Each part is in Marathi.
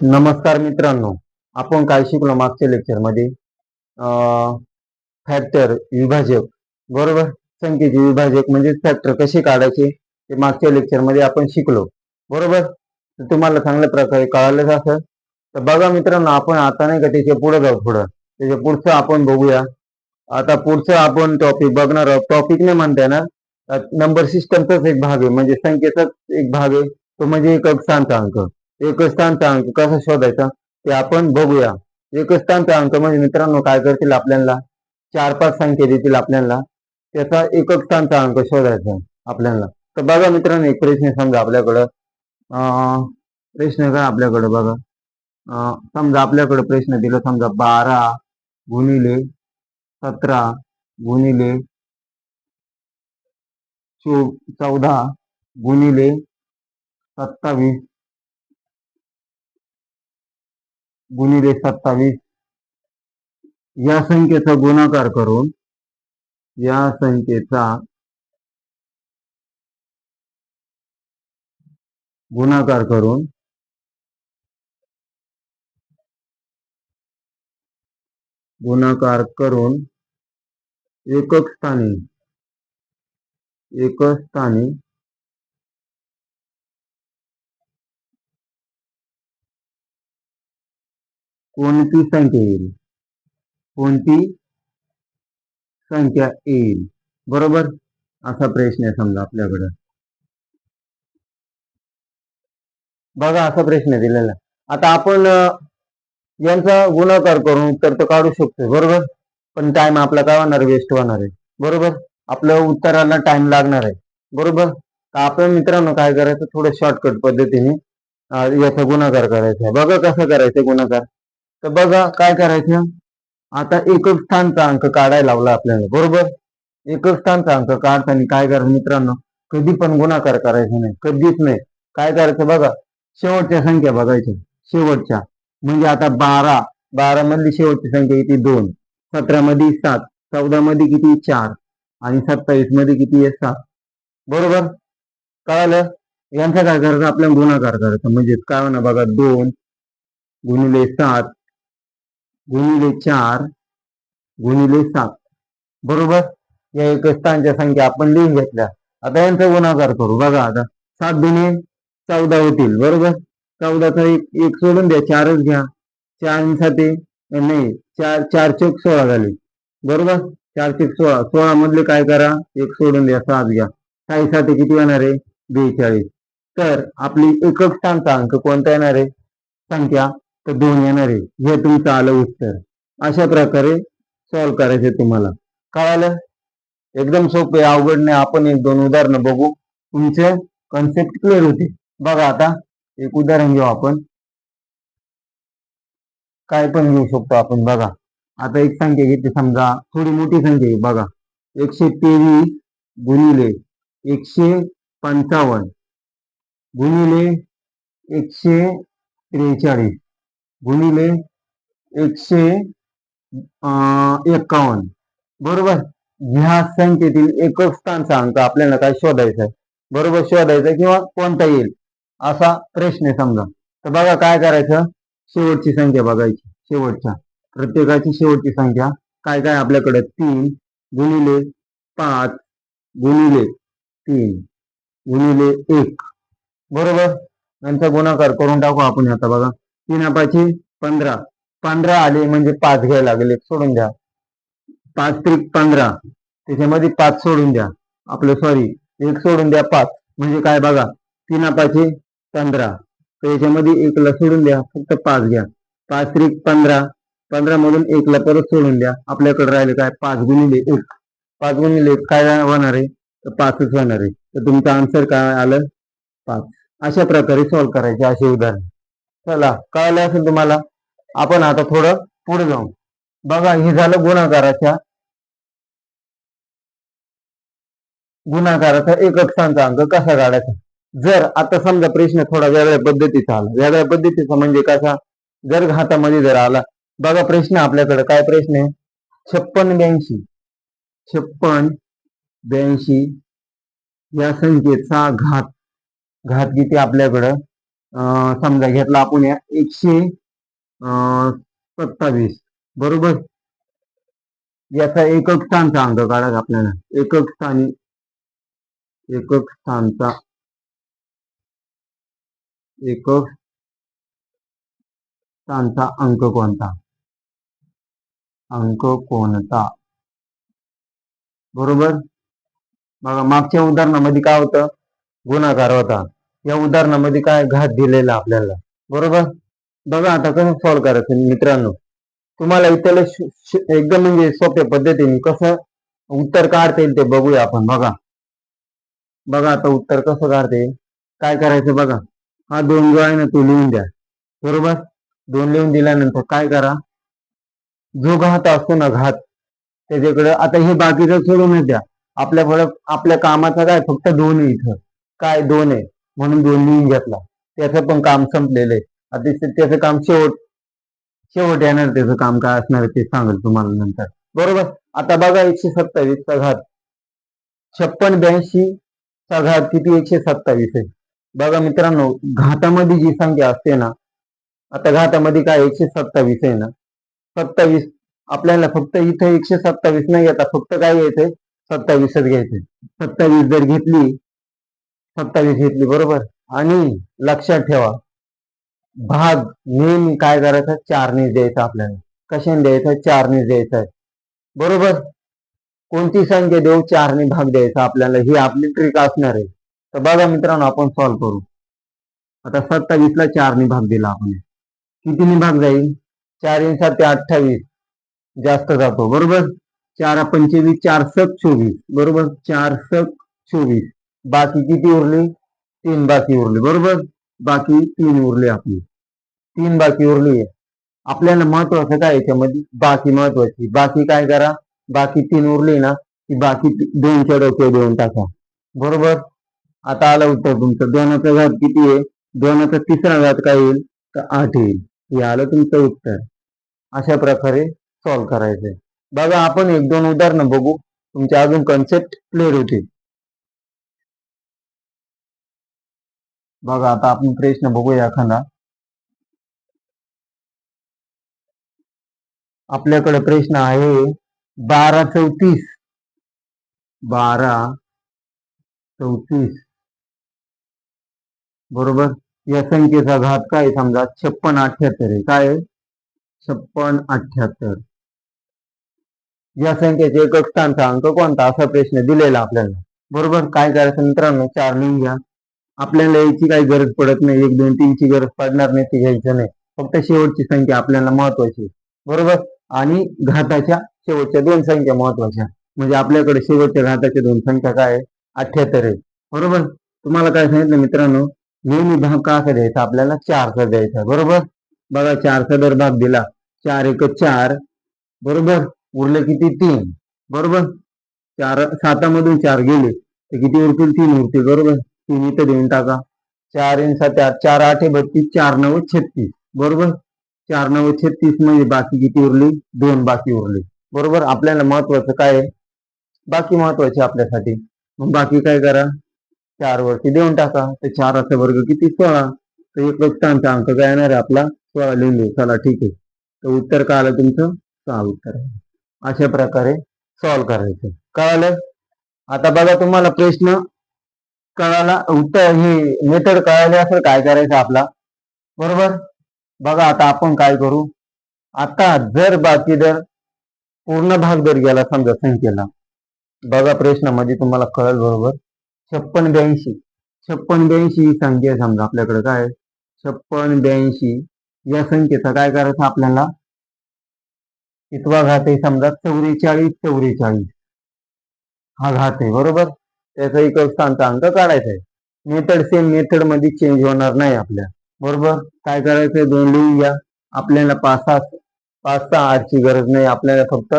नमस्कार मित्रांनो, आपण काय शिकलो मागच्या लेक्चर मध्ये फॅक्टर विभाजक बरोबर. संख्येचे विभाजक म्हणजे फॅक्टर कसे काढायचे ते मागच्या लेक्चर मध्ये आपण शिकलो बरोबर. तर तुम्हाला चांगल्या प्रकारे कळालंच असेल. तर बघा मित्रांनो, आपण आता नाही का त्याच्या पुढे जाऊ, त्याच्या पुढचं आपण बघूया. आता पुढचं आपण टॉपिक बघणार आहोत. टॉपिक नाही म्हणता येणार, नंबर सिस्टमचाच एक भाग आहे, म्हणजे संख्येचाच एक भाग आहे तो, म्हणजे एकक स्थानचा अंक. एकच स्थानचा अंक कसा शोधायचा ते आपण बघूया. एकच स्थानचा अंक म्हणजे मित्रांनो काय करतील, आपल्याला 4-5 संख्या देतील, आपल्याला त्याचा एकक स्थानचा अंक शोधायचा आपल्याला. तर बघा मित्रांनो, एक प्रश्न समजा आपल्याकडं, प्रश्न काय आपल्याकडे बघा. समजा आपल्याकडे प्रश्न दिला, समजा 12 गुणिले 17 गुणिले 14 गुणिले 27 गुणिले 27 या संख्येचा गुणाकार करून, या संख्येचा गुणाकार करून एकक स्थानी कोणती संख्या येईल बरोबर. असा प्रश्न आहे समजा आपल्याकडे. बघा असा प्रश्न दिलेला. आता आपण यांचा गुणाकार करून उत्तर तर काढू शकतो बरोबर, पण टाइम आपला काय होणार, वेस्ट होणार आहे बरोबर. आपल्या उत्तराला टाइम लागणार आहे बरोबर. तर आपण मित्रांनो काय करायचं, थोडं शॉर्टकट पद्धतीने याचा गुणाकार करायचा. बघा कसं करायचं गुणाकार. तर बघा काय करायचं, आता एकक स्थानचा अंक काढायला लावला आपल्याला बरोबर. एकक स्थानचा अंक काढताना काय करायचं मित्रांनो, कधी पण गुणाकार करायचा नाही, कधीच नाही. काय करायचं बघा, शेवटच्या संख्या बघायच्या, शेवटच्या. म्हणजे आता 12 मधली शेवटची संख्या किती, 2. 17 मध्ये 7, 14 मध्ये किती 4 आणि 27 मध्ये किती आहे 7 बरोबर. कळालं. यांचा काय करायचं, आपल्याला गुणाकार करायचा. म्हणजे काय होणार बघा, 2 गुणिले 7 गुणिले 4 गुणिले 7 बरोबर. या एकच स्थानच्या संख्या आपण लिहून घेतल्या. आता यांचा गुणाकार करू. बघा आता 7 दुणे 14 होतील बरोबर. 14चा एक सोडून द्या, 4च घ्या. 4 आणि 7 नाही, 4 चौक 16 झाले बरोबर. 4 चौक 16, 16 मधले काय करा, एक सोडून द्या, 7 घ्या. 6 7 किती येणार आहे, 42. तर आपली एकक स्थानचा अंक कोणता येणार आहे संख्या, तर 2 येणार आहे. हे तुमचं आलं उत्तर. अशा प्रकारे सॉल्व्ह करायचे तुम्हाला. कळालं. एकदम सोपे, अवघड नाही. आपण 1-2 उदाहरणं बघू, तुमचे कन्सेप्ट क्लिअर होते. बघा आता एक उदाहरण घेऊ आपण, काय पण घेऊ शकतो आपण. बघा आता एक संख्या घेतली, समजा थोडी मोठी संख्या आहे बघा. 123 गुणिले 155 गुणिले 143 गुणिले 151 बरोबर. ह्या संख्येतील एकक स्थानचा अंक आपल्याला काय शोधायचा आहे बरोबर, शोधायचा किंवा कोणता येईल असा प्रश्न आहे समजा. तर बघा काय करायचं, शेवटची संख्या बघायची, शेवटच्या प्रत्येकाची शेवटची संख्या काय काय आपल्याकडे, 3 गुणिले 5 गुणिले 3 गुणिले 1 बरोबर. यांचा गुणाकार करून टाकू आपण. आता बघा 3 5 15, 15 आले म्हणजे 5 घ्यायला लागेल, एक सोडून द्या. 5 त्रिक 15, त्याच्यामध्ये 5 सोडून द्या, आपलं सॉरी एक सोडून द्या 5, म्हणजे काय बघा 3 5 15, तर याच्यामध्ये 1 ला सोडून द्या, फक्त 5 घ्या. 5 त्रिक 15, 15 मधून 1 ला परत सोडून द्या, आपल्याकडे राहिले काय 5 गुणिले 1. 5 गुणिले 1 काय होणार आहे, तर 5च होणार आहे. तर तुमचं आन्सर काय आलं, 5. अशा प्रकारे सॉल्व्ह करायचे असे उदाहरण. चला कळलं असेल तुम्हाला. आपण आता थोडं पुढे जाऊ. बघा हे झालं गुणाकाराचा एकक स्थानचा अंक कसा काढायचा. जर आता समजा प्रश्न थोडा वेगळ्या पद्धतीचा आला, वेगळ्या पद्धतीचा म्हणजे कसा, जर घातामध्ये जर आला. बघा प्रश्न आपल्याकडे काय प्रश्न आहे, 56 82 या संख्येचा घात किती आपल्याकडं समजा घेतला आपण या 127, बरोबर. याचा एकक स्थानचा अंक काढायचा आपल्याला. एकक स्थानचा अंक कोणता, बरोबर. बघा मागच्या उदाहरणामध्ये काय होतं, गुणाकार होता. या उदाहरणामध्ये काय घात दिलेला आपल्याला, बरोबर. बघा आता कसं सॉल्व्ह करायचं मित्रांनो. तुम्हाला इथं एकदम म्हणजे सोप्या पद्धतीने कसं उत्तर काढता येईल ते बघूया आपण. बघा आता उत्तर कसं काढता येईल. काय करायचं बघा, हा 2 जो आहे ना तो लिहून द्या, बरोबर. 2 लिहून दिल्यानंतर काय करा, जो घात असतो ना घात, त्याच्याकडे आता हे बाकीचं सोडूनच द्या. आपल्या कामाचा काय फक्त 2 आहे इथं, काय 2 आहे म्हणून 2 लिहून घेतला. त्याचं पण काम संपलेलं आहे. आता त्याचं काम शेवट येणार, त्याचं काम काय असणार ते सांगेल तुम्हाला नंतर, बरोबर. आता बघा 127 चा घात 56 82 चा घात किती 127 आहे. बघा मित्रांनो, घातामध्ये जी संख्या असते ना, आता घातामध्ये काय 127 आहे ना, 27 आपल्याला फक्त इथे 127 नाही घेता, फक्त काय घ्यायचंय 27च घ्यायचंय. 27 जर घेतली, 27 घेतली, बरोबर. आणि लक्षात ठेवा, भाग नेहमी काय करायचा 4 ने द्यायचा आपल्याला. कशाने द्यायचा 4 ने द्यायचा आहे, बरोबर. कोणती संख्या देऊ 4 ने भाग द्यायचा आपल्याला, ही आपली ट्रिक असणार आहे. तर बघा मित्रांनो आपण सॉल्व्ह करू. आता 27 ला 4 ने भाग दिला आपण, कितीने भाग जाईल 4 × 7 = 28, जास्त जातो, बरोबर. 4 × 25 = 4 × 7 = 24, बरोबर. 4 × 7 = 24. बाकी किती उरली 3 बाकी उरली, बरोबर. बाकी 3 उरली, आपली 3 बाकी उरली. आपल्याला महत्वाचं काय याच्यामध्ये बाकी महत्वाची. बाकी काय करा, बाकी 3 उरली ना की बाकी 2च्या डोक्यावर देऊन टाका, बरोबर. आता आलं उत्तर तुमचं. 2चा घात किती आहे, 2चा तिसरा घात काय येईल तर 8 येईल. हे आलं तुमचं उत्तर. अशा प्रकारे सॉल्व्ह करायचंय. बघा आपण 1-2 उदाहरणं बघू, तुमचे अजून कन्सेप्ट क्लिअर होतील. बघा आता आपण प्रश्न बघूया एखादा. आपल्याकडे प्रश्न आहे 12 34, 12 34, बरोबर. या संख्येचा घात काय समजा 56 78 आहे. काय 56 78. या संख्येचे एकक स्थानचा अंक कोणता, असा प्रश्न दिलेला आपल्याला, बरोबर. काय करायचं मित्रांनो, 4 लिहून घ्या. आपल्याला याची काही गरज पडत नाही, 1 2 3 ची गरज पडणार नाही, ती घ्यायचं नाही. फक्त शेवटची संख्या आपल्याला महत्वाची, बरोबर. आणि घाताच्या शेवटच्या 2 संख्या महत्वाच्या. म्हणजे आपल्याकडे शेवटच्या घाताच्या 2 संख्या काय 78 आहे, बरोबर. तुम्हाला काय सांगितलं मित्रांनो, नेहमी भाग कसा द्यायचा आपल्याला 4 चा द्यायचा, बरोबर. बघा 4 चा जर भाग दिला 4 × 1 = 4, बरोबर. उरले किती 3, बरोबर. 7 मधून 4 गेले तर किती उरतील 3 उरतील, बरोबर. 3 इथं देऊन टाका. 4 × 7 = 8, 4 8 = 32, 4 9 = 36, बरोबर. 4 9 = 36 म्हणजे बाकी किती उरली 2 बाकी उरली, बरोबर. आपल्याला महत्वाचं काय आहे, बाकी महत्वाचे आपल्यासाठी. मग बाकी काय करा 4 वरती देऊन टाका. तर 4 चा वर्ग किती 16. तर एकक स्थानचा अंक काय येणार आहे आपला 16 लिहून देऊ. चला ठीक आहे. तर उत्तर काय आलं तुमचं 6 उत्तर आहे. अशा प्रकारे सॉल्व्ह करायचं, कळालं. आता बघा तुम्हाला प्रश्न कळाला, उत्तर हे मेथड कळाली असेल काय करायचं आपला, बरोबर. बघा आता आपण काय करू. आता जर बाकी जर पूर्ण भाग जर गेला समजा संख्येला, बघा प्रश्नामध्ये तुम्हाला कळेल, बरोबर. 56 82, 56 82 ही संख्या समजा आपल्याकडे काय 56 82. या संख्येचा काय करायचं आपल्याला, कितवा घात आहे समजा 44 44 हा घात आहे, बरोबर. त्याचा एकक स्थानचा अंक काढायचा आहे. मेथड सेम मेथड मध्ये चेंज होणार नाही आपल्या, बरोबर. काय करायचंय 2 लिहून घ्या. आपल्याला 5 6 8 ची गरज नाही, आपल्याला फक्त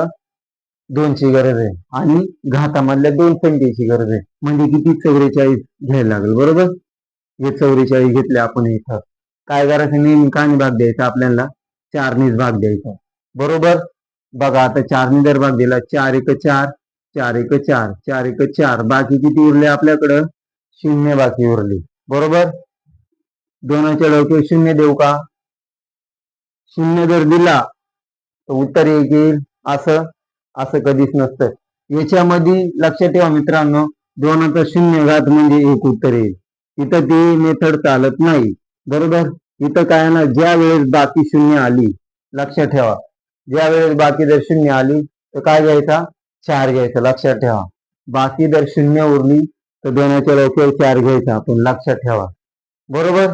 2 ची गरज आहे. आणि घातामधल्या 2 संख्येची गरज आहे, म्हणजे किती 44 घ्यायला लागेल, बरोबर. हे 44 घेतले आपण इथं. काय करायचं नेहमी काने भाग द्यायचा आपल्याला 4 नेच भाग द्यायचा, बरोबर. बघा आता 4 ने जर भाग दिला 4 × 1 = 4, 4 × 1 = 4, 4 × 4. बाकी किती उरले आपल्याकडं 0 बाकी उरली, बरोबर. दोनाच्या डोक्यावर शून्य देऊ का? शून्य जर दिला तर उत्तर एक येईल. असं असं कधीच नसतं. याच्यामध्ये लक्षात ठेवा मित्रांनो, दोनाचा शून्य घात म्हणजे एक उत्तर येईल. इथं ती मेथड चालत नाही. बरोबर. इथं काय ना, ज्या वेळेस बाकी शून्य आली, लक्षात ठेवा, ज्या वेळेस बाकी जर शून्य आली तर काय घ्यायचा? 4 घ्यायचा. लक्षात ठेवा. बाकी जर शून्य उरली तर दोनाच्या डोक्यावर 4 घ्यायचा आपण. लक्षात ठेवा. बरोबर.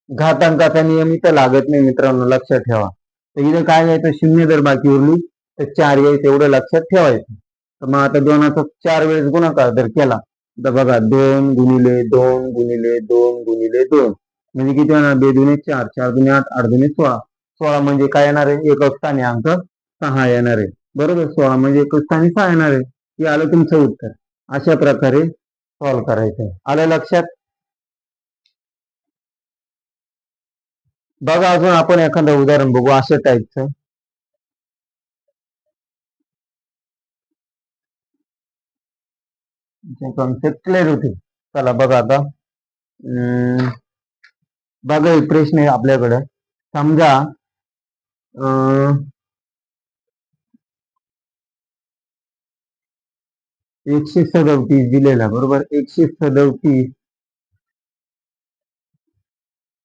घातांकाचा नियम इथं लागत नाही मित्रांनो, लक्षात ठेवा. तर इथं काय घ्यायचं? शून्य जर बाकी उरली तर 4 घ्यायचं, एवढं लक्षात ठेवायचं. तर मग आता दोनाचा 4 वेळेस गुणाकार जर केला तर बघा, 2 गुणिले 2 गुणिले 2 गुणिले 2 म्हणजे किती होणार? 2 दुणे 4, 4 दुणे 8, 8 दुणे 16. 16 म्हणजे काय येणार आहे? एकक स्थानी अंक 6 येणार आहे. बरोबर. 16 म्हणजे एकक स्थानी 6 येणार आहे. हे आलं तुमचं उत्तर. अशा प्रकारे सॉल्व्ह करायचं. आलं लक्षात? बघा, अजून आपण एखादं उदाहरण बघू अशा टाईपचं. कॉन्सेप्ट क्लिअर होते. चला बघा आता. बघा, एक प्रश्न आहे आपल्याकडे. समजा 137 दिलेला. बरोबर. 137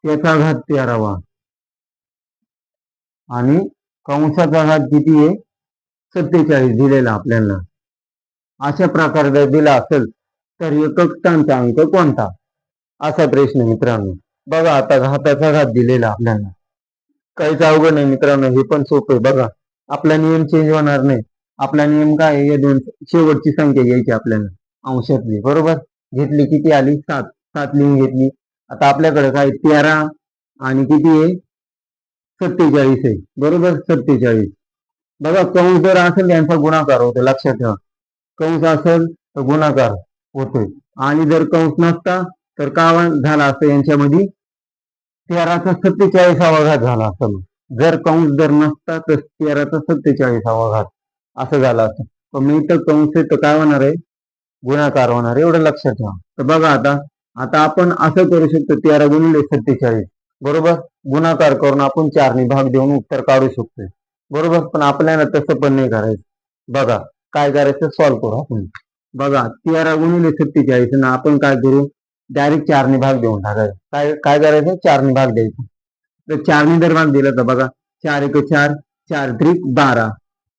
त्याचा घात 13वा आणि कंसाचा घात किती आहे? 47 दिलेला आपल्याला. अशा प्रकारे जर दिला असेल तर एकक स्थानचा अंक कोणता? असा प्रश्न मित्रांनो. बघा, आता घाताचा घात दिलेला आपल्याला. काहीच अवघड नाही मित्रांनो, हे पण सोपं आहे. बघा, आपला नियम चेंज होणार नाही. आपला नियम काय आहे? या दोन शेवटची संख्या घ्यायची आपल्याला अंशातली. बरोबर. घेतली, किती आली? 7. 7 लिहून घेतली. आता आपल्याकडे काय? 13 आणि किती आहे? 47 आहे. बरोबर. 47. बघा, कंस जर असेल यांचा गुणाकार होतो. लक्षात ठेवा. कंस असेल तर गुणाकार होतोय आणि जर कंस नसता तर काय झाला असतं? यांच्यामध्ये 13चा 47वा घात झाला असता. जर कंस जर नसता तर 13चा 47वा घात असं झालं असतं. पण मी तर कंस तर काय होणार आहे? गुणाकार होणार. एवढं लक्षात ठेवा. तर बघा, आता आता आपण असं करू शकतो, 13 गुणिले 47. बरोबर. गुणाकार करून आपण 4 ने भाग देऊन उत्तर काढू शकतो. बरोबर. पण आपल्याला तसं पण नाही करायचं. बघा, काय करायचं? सॉल्व्ह करू आपण. बघा, 13 गुणिले 47 ना आपण काय करू? डायरेक्ट 4 ने भाग देऊन टाकायचं. काय काय करायचं? 4 ने भाग द्यायचं. तर 4 ने जर भाग दिला तर बघा, 4 एक 4, 4 त्रिक 12,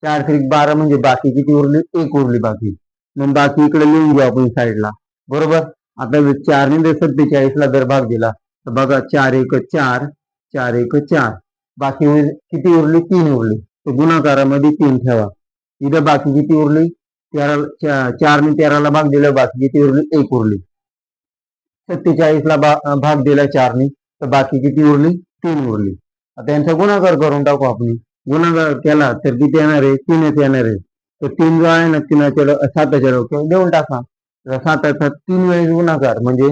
4 त्रिक 12 म्हणजे बाकी किती उरली? 1 उरली बाकी. मग बाकी इकडे लिहून घेऊ आपण साईडला. बरोबर. आता 4 ने जर 47 ला जर भाग दिला तर बघा, 4 एक 4, 4 एक 4, बाकी किती उरली? 3 उरली. तर गुणाकारामध्ये 3 ठेवा. इथं बाकी किती उरली? 4 ने 13ला भाग दिला, बाकी किती उरली? 1 उरली. 47 ला भाग दिला 4 ने तर बाकी किती उरली? 3 उरली. आता यांचा गुणाकार करून टाकू आपण. गुणाकार केला तर किती येणार आहे? 3च येणार आहे. तर 3 जो आहे ना, 7च्या डोक्यावर देऊन टाका. 7चा 3 वेळेस गुणाकार म्हणजे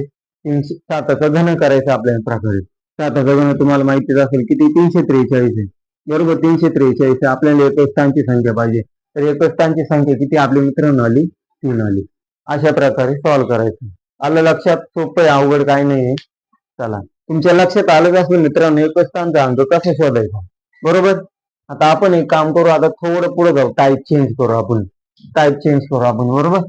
7चा घन करायचा आपल्या प्रकारे. 7चा घन तुम्हाला माहितीच असेल किती? 343 आहे. बरोबर. 343. आपल्याला एकक स्थानची संख्या पाहिजे. तर एकक स्थानची संख्या किती आपल्या मित्रांनो आली? 3 आली. अशा प्रकारे सॉल्व्ह करायचं. आलं लक्षात? सोपं आहे, अवघड काही नाहीये. चला, तुमच्या लक्षात आलंच असेल मित्रांनो एकच स्थानचा अंक कसा शोधायचा. बरोबर. आता आपण एक काम करू. आता थोडं पुढे जाऊ. टाईप चेंज करू आपण. बरोबर.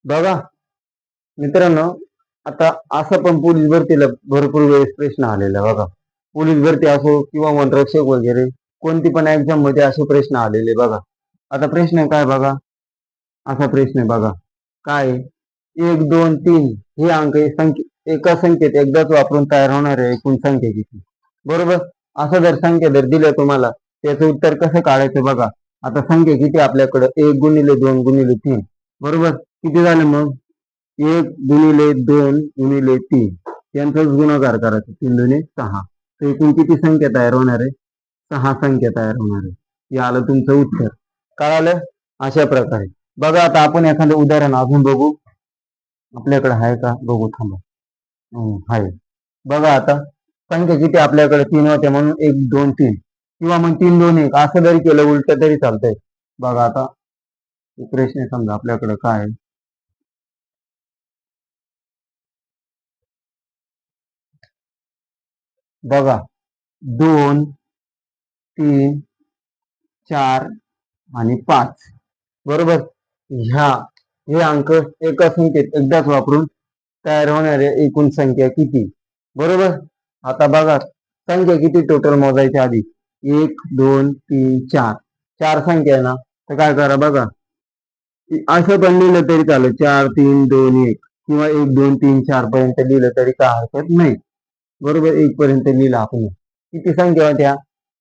बघा मित्रांनो, आता असं पण पोलीस भरतीला भरपूर वेळेस प्रश्न आलेला. बघा, पोलीस भरती असो किंवा वनरक्षक वगैरे कोणती पण एक्झाम मध्ये असे प्रश्न आलेले. बघा, आता प्रश्न काय? बघा, असा प्रश्न आहे. बघा काय? 1 2 3 हे अंक एका संख्येत एकदाच वापरून तयार होणाऱ्या एकूण संख्या किती? बरोबर. असं जर संख्या जर दिलं तुम्हाला, त्याचं उत्तर कसं काढायचं? बघा, आता संख्या किती आपल्याकडे? 1 गुणिले 2 गुणिले 3. बरोबर. किती झालं मग? 1 गुणिले 2 गुणिले 3 यांचाच गुणाकार करायचा. 3 दुणे 6. तर एकूण किती संख्या तयार होणार आहे? 6 संख्या तयार होणार आहे. हे आलं तुमचं उत्तर. कळालं? अशा प्रकारे. बघा, आता आपण एखादं उदाहरण अजून बघू. आपल्याकडे आहे का? बघू, थांबा. आहे. बघा आता संख्या किती आपल्याकडे 3 होत्या म्हणून 1 2 3 किंवा मग 3 2 1 असं जरी केलं उलट तरी चालतंय. बघा आता प्रश्न समजा आपल्याकडे काय आहे. बघा 2 3 4 आणि 5 बरोबर. हे अंक एका संख्येत एकदाच वापरून तयार होणाऱ्या एकूण संख्या किती बरोबर. आता बघा संख्या किती टोटल मोजायच्या आधी 1 2 3 4 चार संख्या आहे ना, तर काय करा बघा असं पण लिहिलं तरी चालेल 4 3 2 1 किंवा 1 2 3 4 पर्यंत लिहिलं तरी काय हरकत नाही बरोबर. 1 पर्यंत लिहिलं आपण. किती संख्या होत्या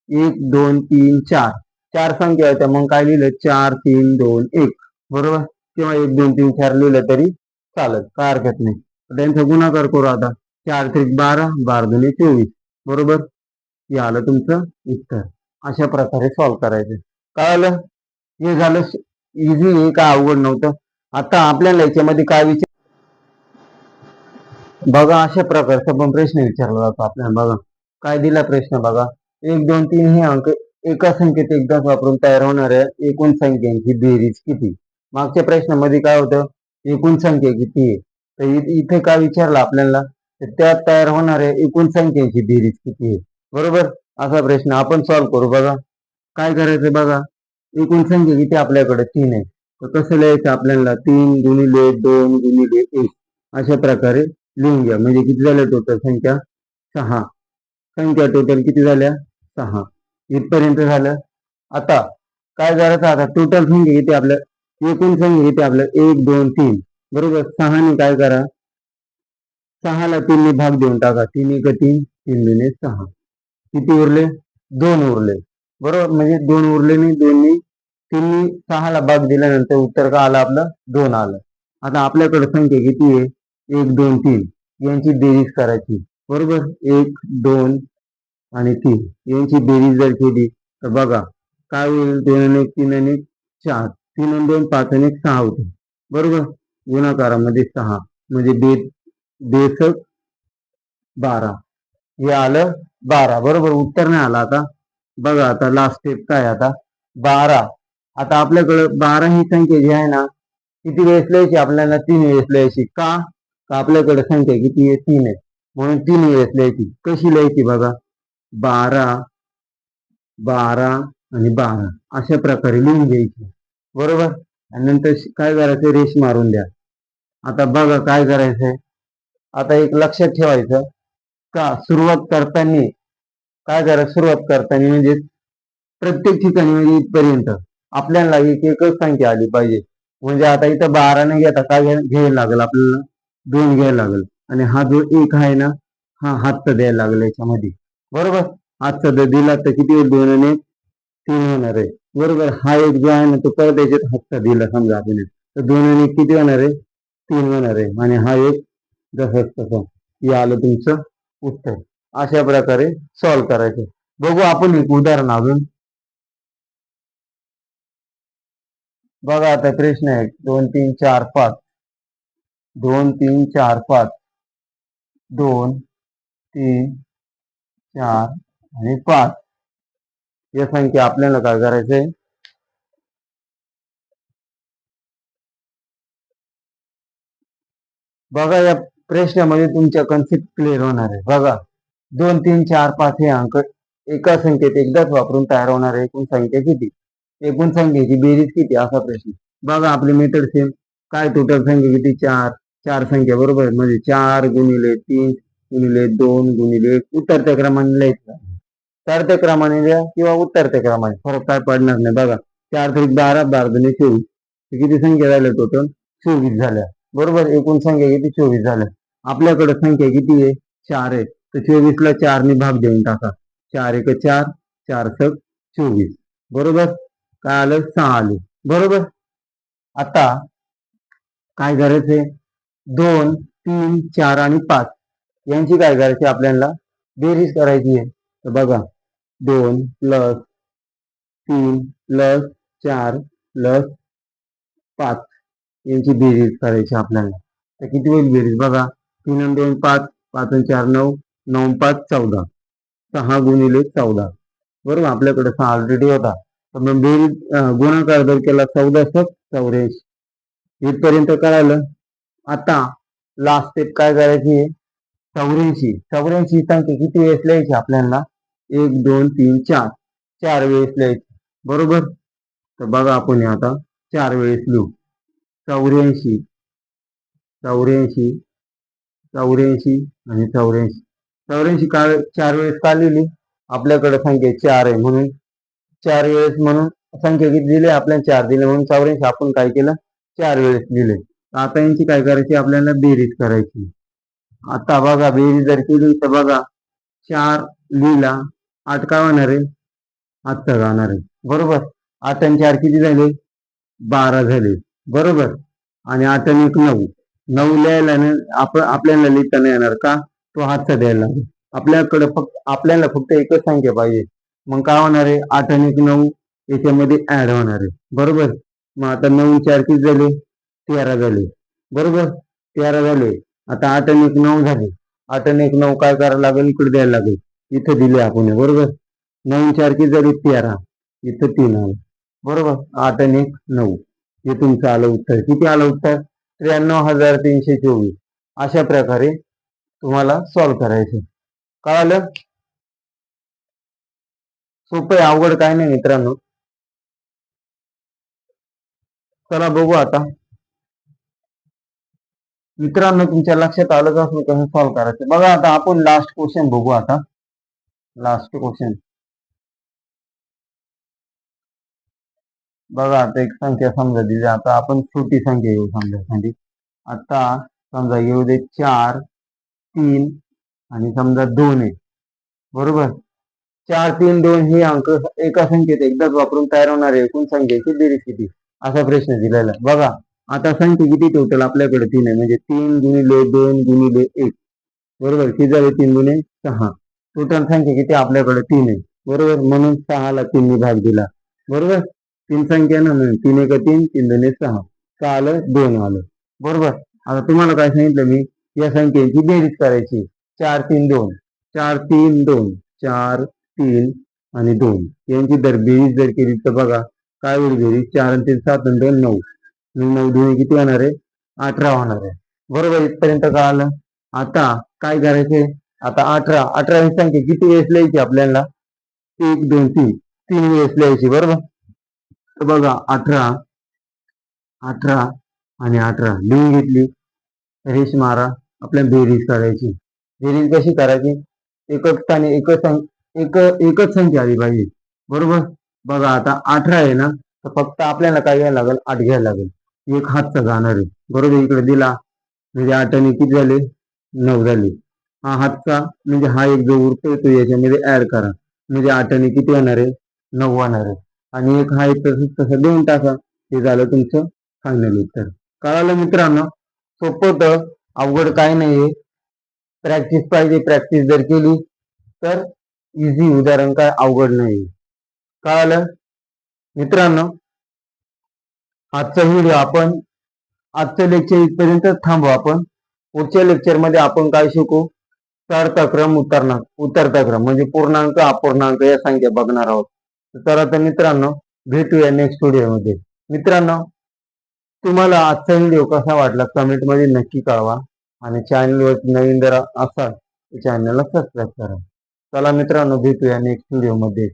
1 2 3 4 चार संख्या होत्या मग काय लिहिलं 4 3 2 1 बरोबर. किंवा 1 2 3 4 लिहिलं तरी चालेल, काय हरकत नाही. त्यांचा गुणाकार करू आता 4 3 12 12 2 24 बरोबर. हे आलं तुमचं उत्तर. अशा प्रकारे सॉल्व्ह करायचं. कळलं. हे झालं इझी आहे, काय अवघड नव्हतं. आता आपल्याला याच्यामध्ये काय विचार बघा अशा प्रकारचा पण प्रश्न विचारला जातो आपल्याला. बघा काय दिला प्रश्न बघा 1 2 3 हे अंक एका संख्येत एकदाच वापरून तयार होणाऱ्या एकूण संख्यांची बेरीज किती. मागच्या प्रश्नामध्ये काय होतं एकूण संख्या किती आहे, तर इथे काय विचारलं आपल्याला तर त्यात तयार होणाऱ्या एकूण संख्यांची बेरीज किती आहे बरोबर. असा प्रश्न आपण सॉल्व्ह करू. बघा काय करायचं बघा एकूण संख्या किती आपल्याकडे 3 आहे, तर कसं लिहायचं आपल्याला 3 गुणिले 2 गुणिले 1 अशा प्रकारे लिहून घ्या. म्हणजे किती झाल्या टोटल संख्या 6. संख्या टोटल किती झाल्या 6 इथपर्यंत झालं. आता काय करायचं आता टोटल संख्या किती आपल्या एकूण संख्या किती आपल्या 1 2 3 बरोबर. 6 ने काय करा 6 ला 3 ने भाग देऊन टाका 3 1 3 3 2 6 किती उरले 2 उरले बरोबर. म्हणजे 2 उरले नाही 2 नी 3 नी 6 ला भाग दिल्यानंतर उत्तर काय आलं आपलं 2 आलं. आता आपल्याकडे संख्या किती आहे 1 2 3 यांची बेरीज करायची बरोबर. 1 2 आणि 3 यांची बेरीज जर केली तर बघा काय होईल 2 आणि 1 3 आणि 4 3 आणि 2 5 आणि 1 6 होते बरोबर. गुणाकारामध्ये 6 म्हणजे बेसक 12 हे आलं 12 बरोबर. उत्तर नाही आलं. आता बघा आता लास्ट स्टेप काय आता 12. आता आपल्याकडे 12 ही संख्या जी आहे ना किती वेळेस लिहायची आपल्याला 3 वेळेस लिहायची का आपल्याकडे संख्या किती आहे 3 आहे म्हणून 3 वेळेस लिहायची. कशी लिहायची बघा 12 12 आणि 12 अशा प्रकारे लिहून घ्यायची बरोबर. आणि नंतर काय करायचं रेष मारून द्या. आता बघा काय करायचंय आता एक लक्षात ठेवायचं का सुरुवात करताना काय करायचं सुरुवात करताना म्हणजे प्रत्येक ठिकाणी म्हणजे इथपर्यंत आपल्याला एक एकच संख्या आली पाहिजे. म्हणजे आता इथं 12 ने घेता काय घ्यायला लागेल आपल्याला 2 घ्यायला लागेल आणि हा जो 1 आहे ना हा हातचा द्यायला लागेल याच्यामध्ये बरोबर. हातचा जर दिला तर किती होईल 2 आणि 3 होणार आहे बरोबर. हा एक जो आहे ना तो परत याच्यात हातचा दिला समजा आपण तर 2 आणि किती होणार आहे 3 होणार आहे आणि हा एक जसं तसं. हे आलं तुमचं उत्तर. अशा प्रकारे सॉल्व्ह करायचं. बघू आपण एक उदाहरण अजून. बघा आता प्रश्न आहे 2 3 4 5 2 3 4 5 2 3 4 आणि 5 या संख्या आपल्याला काय करायचंय बघा या प्रश्नामध्ये तुमच्या कन्सेप्ट क्लिअर होणार आहे. बघा 2 3 4 5 हे अंक एका संख्येत एकदाच वापरून तयार होणाऱ्या एकूण संख्या किती एकूण संख्येची बेरीज किती असा प्रश्न. बघा आपली मेथड सेम काय टोटल संख्या किती 4 4 संख्या बरोबर. म्हणजे 4 गुणिले 3 गुणिले 2 गुणिले उतरत्या क्रमाने लिहायचं. चढत्या क्रमाने लिहा किंवा उतरत्या क्रमाने फरक काय पडणार नाही. बघा 4 3 12 12 2 24 किती संख्या झाल्या टोटल 24 झाल्या बरोबर. एकूण संख्या किती 24 झाल्या. आपल्याकडे संख्या किती आहे 4 आहे तर 24 ला 4 ने भाग देऊन टाका 4 1 4 4 6 24 बरोबर. काय आलं 6 आले बरोबर. आता काय करायचंय 2 3 4 आणि 5 यांची काय करायची आपल्याला बेरीज करायची आहे. तर बघा 2 प्लस 3 प्लस 4 प्लस 5 यांची बेरीज करायची आपल्याला. तर किती होईल बेरीज बघा 3 आणि 2 5 5 आणि 4 9 9 5 14, 6 गुणिले 14, बरोबर. आपल्याकडे 6 ऑलरेडी होता, तर मग बेरीज गुणाकार जर केला 14 7 84, इथपर्यंत कळालं. आता लास्ट स्टेप काय करायची आहे, 84 संख्या किती वेळेस लिहायची आपल्याला, 1 2 3 4, 4 वेळेस लिहायची, बरोबर. तर बघा आपण आता 4 वेळेस लिहू, 84 84 84 आणि 84. 84 का 4 वेळेस का लिहिली, आपल्याकडे संख्या 4 आहे म्हणून 4 वेळेस, म्हणून संख्या किती दिली आपल्याला, 4 दिले म्हणून 84 आपण काय केलं, 4 वेळेस लिहिले. आता यांची काय करायची, आपल्याला बेरीज करायची. आता बघा बेरीज जर केली तर बघा 4 लिहिला, 8 काय होणार आहे, 8 जाणार आहे, बरोबर. 8 आणि 4 किती झाले, 12 झाले, बरोबर. आणि 8 आणि 1 9, 9 लिहायला आपल्याला लिहिता नाही येणार का, तो हातचा द्यायला लागेल. आपल्याला फक्त एकच संख्या पाहिजे, मग काय होणार आहे, 8 आणि 1 9 याच्यामध्ये ऍड होणार आहे, बरोबर. मग आता 9 4 किती झाले, 13 झाले, बरोबर. 13 झाले. आता 8 आणि 1 9 झाले, 8 आणि 1 9 काय करायला लागेल, इकडे द्यायला लागेल, इथं दिले आपण, बरोबर. 9 4 किती झाले, 13, इथं 3 आलं, बरोबर. 8 आणि 1 9, हे तुमचं आलं उत्तर. किती आलं उत्तर, 93,324. अशा प्रकारे तुम्हाला सॉल्व्ह करायचं. कळालं, सोपं आहे, अवघड काय नाही मित्रांनो. चला बघू आता मित्रांनो, तुमच्या लक्षात आलं असेल कसं सॉल्व्ह करायचं. बघा आता आपण लास्ट क्वेश्चन बघू. आता लास्ट क्वेश्चन बघा, आता एक संख्या समजा दिली, आता आपण छोटी संख्या येऊ समजायसाठी. आता समजा येऊ दे 4 3 आणि समजा 2 आहे, बरोबर. 4 3 2 हे अंक एका संख्येत एकदाच वापरून तयार होणारे एकूण संख्येची बेरीज किती, असा प्रश्न दिलेला आहे. बघा आता संख्या किती टोटल आपल्याकडे 3 आहे, म्हणजे 3 गुणिले 2 गुणिले 1, बरोबर. किती झाले, 3 गुणे 6, टोटल संख्या किती आपल्याकडे 3 आहे, बरोबर. म्हणून 6 ला 3 ने भाग दिला, बरोबर. 3 संख्या ना, म्हणून 3 1 3 3 2 6, 6 आलं 2 आलं, बरोबर. आता तुम्हाला काय सांगितलं मी, या संख्येची बेरीज करायची. 4 3 2, 4 3 2, 4 3 आणि 2 यांची जर बेरीज जर केली तर बघा काय होईल बेरीज, 4 आणि 3 7 आणि 2 9, 9 2 किती होणार आहे, 18 होणार आहे, बरोबर. इथपर्यंत कळालं. आता काय करायचे, आता 18 ही संख्या किती वेळेस लिहायची आपल्याला, 1 2 3 3 वेळेस लिहायची, बरोबर. तर बघा 18 18 आणि 18 लिहून घेतली, रेष मारा, आपल्याला बेरीज करायची. बेरीज कशी करायची, एकच स्थानी एकच संख्या आली पाहिजे, बरोबर. बघा आता 18 आहे ना, तर फक्त आपल्याला काय घ्यायला लागेल, 8 घ्यायला लागेल, एक हातचा जाणार आहे, बरोबर. इकडे दिला म्हणजे 8 आणि किती झाले, 9 झाले. हा हातचा म्हणजे हा एक जो उरतोय तो याच्यामध्ये ऍड करा, म्हणजे 8 आणि किती होणार आहे, 9 होणार आहे. आणि एक हा तसं देऊन टाका, हे झालं तुमचं फायनल उत्तर. कळालं मित्रांनो, सोपं तर अवघड काय नाहीये, प्रॅक्टिस पाहिजे. प्रॅक्टिस जर केली तर इझी उदाहरण, काय अवघड नाही. कळालं मित्रांनो, आजचं लेक्चर इथपर्यंत थांबू. आपण पुढच्या लेक्चर मध्ये आपण काय शिकू, चढता क्रम उतरता क्रम, म्हणजे पूर्णांक अपूर्णांक या संख्या बघणार आहोत. तर आता मित्रांनो भेटूया नेक्स्ट व्हिडिओ मध्ये. मित्रांनो, तुम्हाला आजचा व्हिडिओ कसा वाटला कमेंट मध्ये नक्की कळवा, आणि चॅनलवर नवीन जर असाल तर चॅनलला सबस्क्राईब करा. चला मित्रांनो, भेटूया नेक्स्ट व्हिडिओ मध्ये.